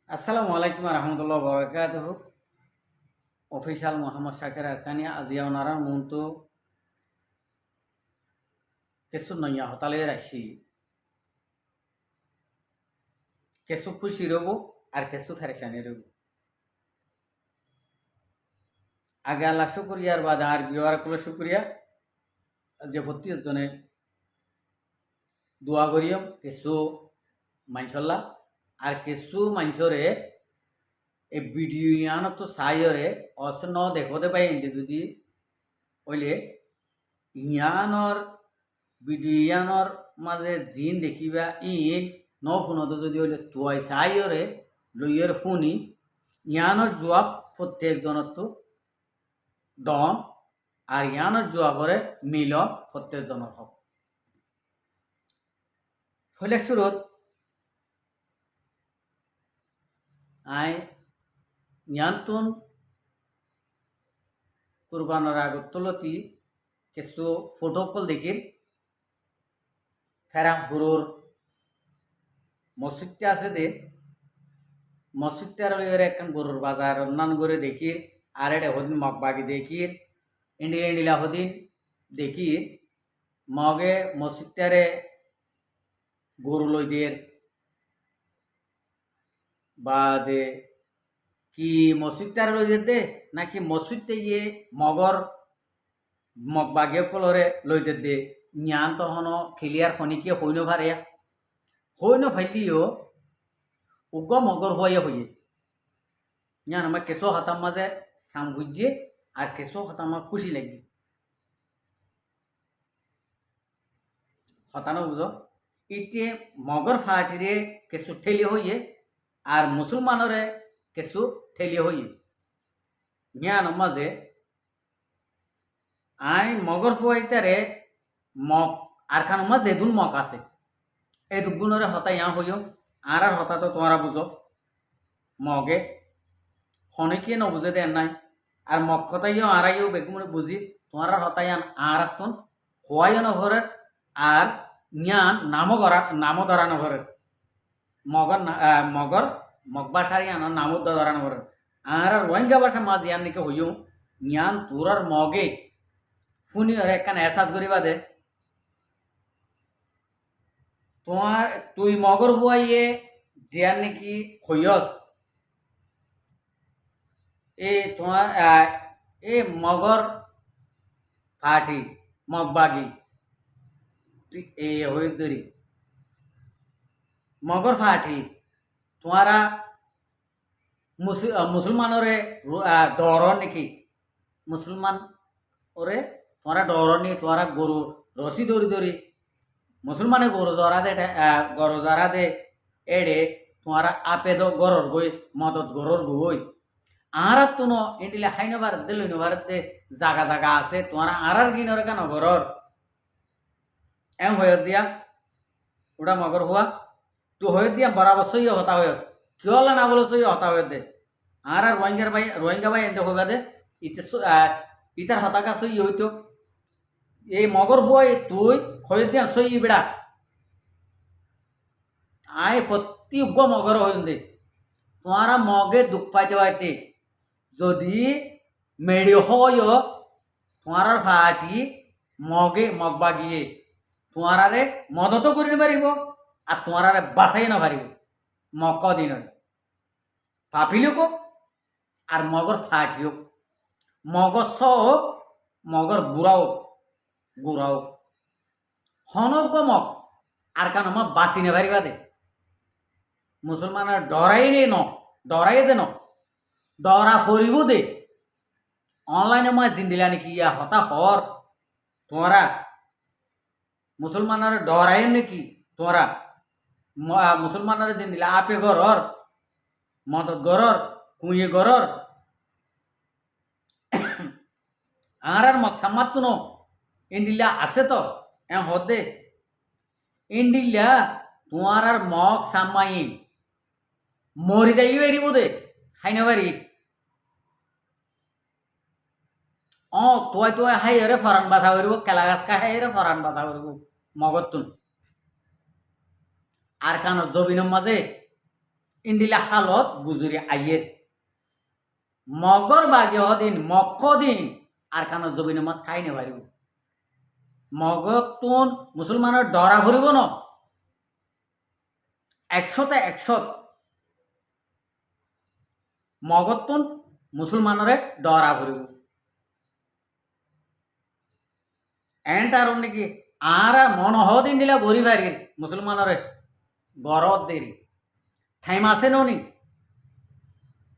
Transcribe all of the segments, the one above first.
আসসালামু আলাইকুম রহমতুল্লাহ বরকাতুহ অফিসিয়াল মোহাম্মদ শাকির আরকানি আজিয়া ওনারার মতো কিছু নইয়া হতালে রাখছি কিছু খুশি রব আর কিছু ফেরেশানি রব আগে আল্লাহ শুক্রিয়ার বাদে আর বিওয়ার কুলো শুক্রিয়া যে ভর্তি জনে দোয়া করিও কিছু মাইনসল্লাহ আর কিছু মাইনসরে এই ভিডিও ইয়ান তো সাইরে অস ন দেখতে পাই ইন্দি যদি ওইলে ইয়ানর ভিডিও ইয়ানর মাঝে জিন দেখিবা ইন ন ফোনত যদি হইলে তুয়াই চাইরে লইয়ের ফোনি ইয়ানোর জবাব প্রত্যেকজনের তো দম আর ইয়ানোর জবাবরে মিল প্রত্যেকজনের হক ফলে শুরুত আই ইয়ানতুন কুরবানোর আগত তুলতি কিছু ফটো কল দেখির ফেরাম হুরুর মসজিদটা আছে দে মসজিদটার লইয়ের একখান গরুর বাজার অন্যান্য করে দেখির আর এটা হদিন মগবাগি দেখির ইন্ডিলা ইন্ডিলা হদিন দেখির মগে মসজিদটারে গরু লই দের বা দে কি মসজিদটারে লই দে নাকি মসজিদতে গিয়ে মগর মগবাগিয়ে কলরে লই দে জ্ঞান তখন ক্লিয়ার খনিকে হইন ভারে হইন ফাইলিও উগ্র মগর হয়ে হইয়ে জ্ঞান আমার কেঁচো হাতার মাঝে সাম বুঝিয়ে আর কেঁচো হাতার আমার খুশি লাগবে হতানো বুঝো ইতে মগর ফাটিরে কিছু ঠেলি হইয়ে আর মুসলমানরে কিছু ঠেলি হইয়ে জ্ঞান মাঝে আই মগর ফুয়াইতারে মগ আর খান মাঝে দুন মগ আছে এই দুগুণরে হতা ইয়া হইও আর হতা তো তোমরা বুঝো মগে হনেকে ন বুঝে দেন নাই আর মগ কথাইও আড়াইও বেগুমরে বুঝি তোমার হতাইয়ান আর তুন হওয়াইও নভরের আর জ্ঞান নামও ধরানো ঘরের মগর মগর মগ বাসার ইয়ান নামও ধরানো ঘরের আর রোহিঙ্গা ভাষা মাঝ ইয়ান নাকি হইও জ্ঞান তোরার মগে ফুনি একখান এসাজ করিবা দে তোমার তুই মগর হুয়াইয়ে জিয়ার নাকি হইয়স এ তোমার এ মগর ফাটি মগবাগি তুই এ হয়ে ধরি মগর ফাটি তোমারা মুসলমানরে ডর নাকি মুসলমান ওরে তোমরা ডর নি তোমরা গরু রশি ধরি ধরি মুসলমানে গরু ধরা দে গরু ধরা দে এড়ে তোমরা আপে দো গরর গই মদত গরর গই আর তুন ইন্ডিলে হাইন ভারত দে লইন ভারত দে জাগা জাগা আছে তোমরা আর গিনর কেন গরর এম হয়ে দিয়া ওটা মগর হুয়া তুই হয়ে দিয়া বরাবর সই হতা হয়ে কিয় না বলে সই হতা হয়ে দে আর রোহিঙ্গা ভাই এতে হইবা দে ইতে ইতার হতাকা সই হইতো এই মগর হুয়াই তুই হয়ে দিয়া সই বেড়া আই সত্যি উগ্র মগর হইন দে তোমারা মগে দুঃখ পাইতে পাইতে যদি মেড়ি হয় তোমার ফাটি মগে মগ বাগিয়ে তোমারে মদত করি পারিব আর তোমারে বাঁচাই না পারিব মক দিন পাপিলোক আর মগর ফাটিও মগর হোক মগর বুড়াও গুড়াও হনক মগ আর কান আমার বাঁচি নে পারিবা দে মুসলমানের ডরাই নে ন ডরাই দে ন ডরা ফরিব দে অনলাইনে মই দিন দিলা নাকি ইয়া হতা হর তোমরা মুসলমানের ডরাই নাকি তোমরা মুসলমানের যে দিলা আপে গরর মদত গরর কুঁয়ে গরর আর মগ সাম্মাত ন ইন্ডিলা আছে তো এম হদে ইন্ডিলা তোমার আর মগ সাম্মাই মরি যাই বেরিব দে খাইনে বাড়ি তোয়াই হাইরে ফরান বাধা করব কেলা গাছ খাই হাইরে ফরান বাধা করব মগতুন আর কান জবিনের মাঝে ইন্ডিলা হালত বুজুরি আইয়ের মগর বাগে হদিন মক্ষ দিন আর কান জবিন মত খাই নে পারিব মগর তুন মুসলমানের ডরা ভরিব ন 100তে 100 মগর তুন মুসলমানরে ডরা ভরিব এন্টার নাকি আর মন হদিন দিলা ভরি পারি মুসলমানরে গরত দেরি ঠাইম আছে নি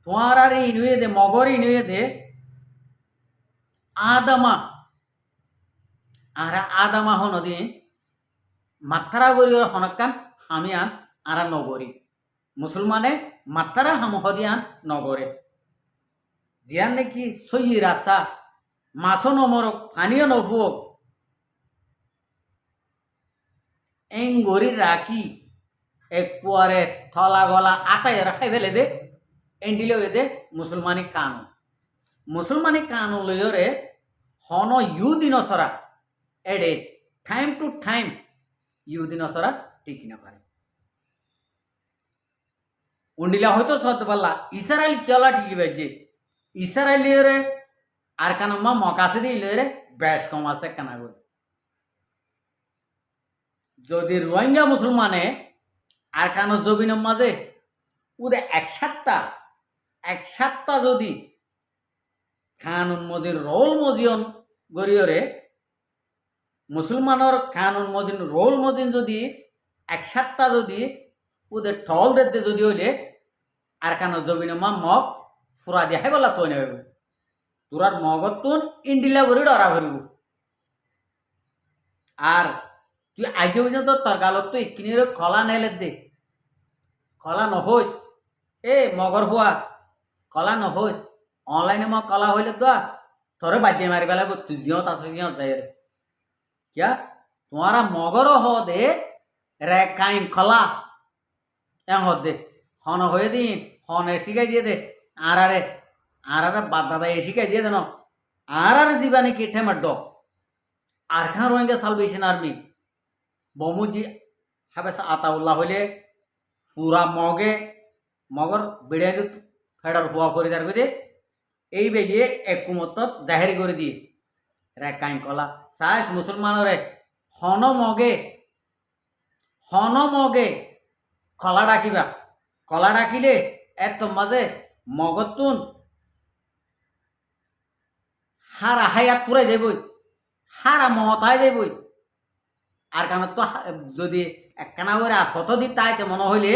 তোমার আর ইনুয়ে দে মগর ইনুয়ে দে আদামা আর আদামা হনদি মাত্রা গরি হনকান হামিয়ান আর নগরী মুসলমানে মাত্রা হাম হদিয়ান নগরে জিয়ান নাকি সই রাসা মাছও নমরক পানিও নফুক এং গরি রাখি এক পুয়ারে থলা গলা আটাই রাখাই ফেলে দে এন্ডিলে দে মুসলমানি কানু লইরে হন ইউ দিনসরা এডে টাইম টু টাইম ইউ দিনসরা টিকি না পারে উন্ডিলা হয়তো সত্য পাল্লা ইসরায়েল কেলা টিকি বাজে ইসরায়েল লিয়ে আর কানম্মা মকাসে দিয়ে লিয়ে বেশ কম আছে কানাগর যদি রোহিঙ্গা মুসলমানে আর কানো জবিনের মাঝে উদে এক সাতটা যদি খানুন মদিন রোল মজিয়ন গরিয়রে মুসলমানের খানুন মদিন রোল মদিন যদি এক সাতটা যদি উদে ঠল দেখতে যদি হইলে আর কানো জবিন মা মগ ফুরা দেখাই বলা তৈ নেব তোরার মগত তুন ইন্ডিলা ভরি ডরা ভরিব আর তুই আজ পর্যন্ত তোর গালত তো ইকিনির খলা নেলে দে কলা নহইস এ মগর হুয়া কলা নহইস অনলাইনে মই কলা হইলে দোয়া তোরে বাজিয়ে মারি পেলাব তুই জিয়ত আছে জিয়ত যাই রে क्या तुम्हारा मगर हो दे रे काइन खला एम हो दे हन हो दिन हन शिखाई दिए दे आरारे बाद दादा शिखाई दिए देन आरारे जीवानी किठे मड्ड আর খান রোহিঙ্গা সালভেশন আর্মি বমুজি হাবেস আতাউল্লাহ হইলে পুরা মগর বিড়াইল ফেডার হওয়া করে দার করে এই বেগিয়ে একমত জাহেরি করে দিয়ে রে কাইন কলা সাইজ মুসলমানরে হন মগে কলা ডাকিবা কলা ডাকিলে এত মাঝে মগতুন হারা হায়াত পুরাই যাবই হারা মহতাই যাবই আর কারণ তো যদি একখানা করে হত দি তাইতে মনে হইলে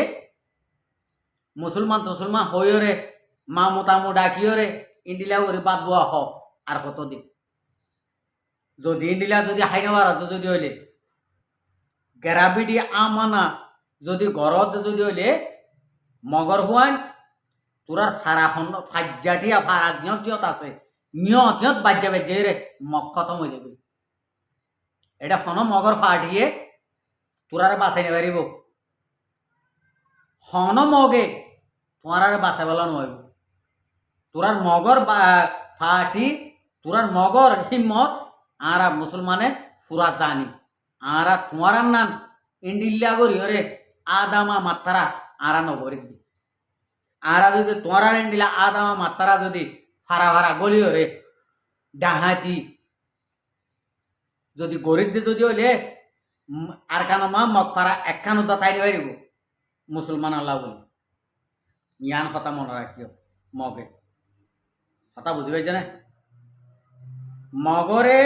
মুসলমান হইরে মা মোতামু ডাকিওরে ইন্ডিলা করে বাদ বোয়া হ আর হত দি যদি ইন্ডিলা যদি হাইনাবার যদি হইলে গ্রাভিটি আমানা যদি গরত যদি হইলে মগর হুয়ান তোরার ফারা খন্ড ফাজ্জাটিয়া ফারা জিয়ত আছে নিয়ত বাজ্যা বাজ্যে রে মগ খতম হয়ে যাবে এটা হন মগর ফাটিয়ে তোরারে বাঁচাই নেবারিব হন মগে তোমার বাঁচাই বেলা নইব তোরার মগর ফাটি তোরার মগর হিম্মত আর মুসলমানে পুরা জানি আর তোমার নান ইন্ডিল্লা করি রে আদামা মাত্রা আর নগরি দি আর যদি তোমার ইন্ডিলা আদামা মাত্রা যদি ফারা ফারা গলি রে ডাহাতি যদি গরিব দিয়ে যদি হইলে আর কানো মা মগ ফারা একখানো দাতাই পারিব মুসলমান আল্লাহ বলি ইয়ান কথা মনে রাখিও মগে কথা বুঝি পাইছে না মগরে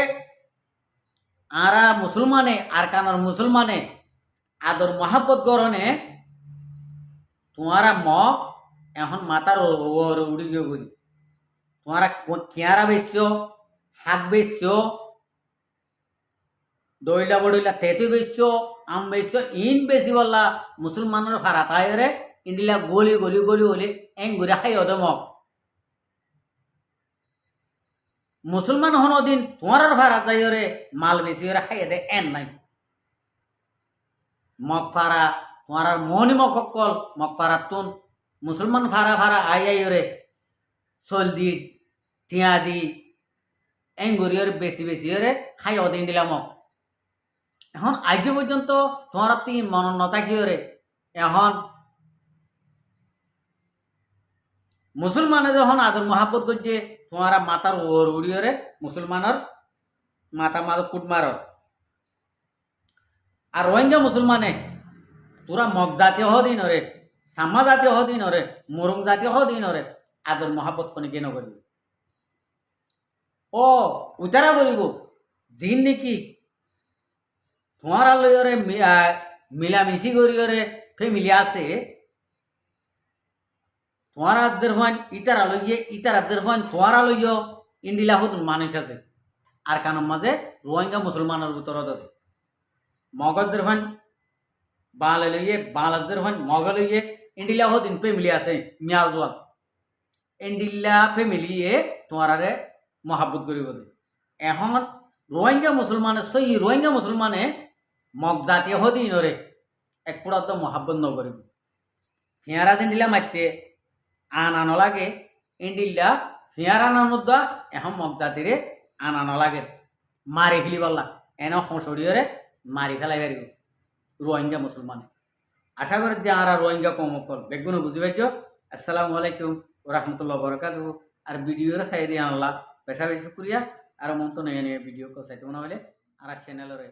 আরা মুসলমানে আর কানোর মুসলমানে আদর মহাব্বত গরনে তোমারা মগ এখন মাতার উড়ি গিয়ে করি তোমারা কিয়ারা বেচছ শাক বেচছ দইলা বড়ইলা তেতু বেচছ আম বেচছ ইন বেশি বললা মুসলমানের ফারা তাই রে ইন্ডিলা গলি হলে এং ঘুরে খাই ওদের মগ মুসলমান হন দিন তোমার ফারা যাই রে মাল বেশি ওরা খাই দে এন নাই মগ ফারা তোমার মনি মকল মগ ফারা তুন মুসলমান ফারা আই রে চল দি টিয়া দি এং ঘুরি বেশি রে খাই ওদের ইন্ডিলা মগ এখন আজ পর্যন্ত তোমার তুই মন নথাকি রে এখন মুসলমানে যখন আদর মহাব্বত করছে তোমারা মাথার ওর উড়িয়ে মুসলমানের মাথা মাথা কুট মার। আর রোহিঙ্গা মুসলমানে তোরা মগ জাতীয় হদিন রে, সাম্মা জাতীয় হদিন রে, মরুং জাতীয় হদিন রে আদর মহাব্বত কোনে কেন করিব? ও উতারা করিব যিন নাকি তোমার লইরে মিলামিশি করিয়রে ফ্যামিলি আছে, তোমার রাজ্যের ফান ইতারা লইয়ে ইতার রাজ্যের ফান তোমারা লইয় ইন্ডিলা হতুন মানুষ আছে। আর কানোর মাঝে রোহিঙ্গা মুসলমানের ভিতর আছে মগজদের ফান বাংলা লইয়ে বাংলাদেশের ফান মগ লইয়ে ইন্ডিলা হদিন ফ্যামিলি আছে মিয়াল জোয়াল ইন্ডিল্লা ফ্যামিলি তোমারে মহাব্বত করিব। এখন রোহিঙ্গা মুসলমানের সই রোহিঙ্গা মুসলমানে মগ জাতীয় হদিন রে এক পুরাত মহাব্বত নকরিব। ফিয়ারা ইন্ডিলা মারতে আনানো লাগে ইন্ডিল্লা ফিয়ার আনানোর দা এখন মগ জাতিরে আনানো লাগে মারি ফেলি পারলা এন হসড়িয়ে মারি ফেলাই পারিব রোহিঙ্গা মুসলমানে। আশা করি যে আর রোহিঙ্গা কমকল বেগুনো বুঝি পাইছ। আসসালামু আলাইকুম রহমতুল্লাহ বরকাতুহু। আর ভিডিওরে চাই দিয়ে আনলা পেশা বেশি শুক্রিয়া। আর মন তো নিয়ে নিয়ে ভিডিও চাইতে মনে হলে আর চ্যানেলরে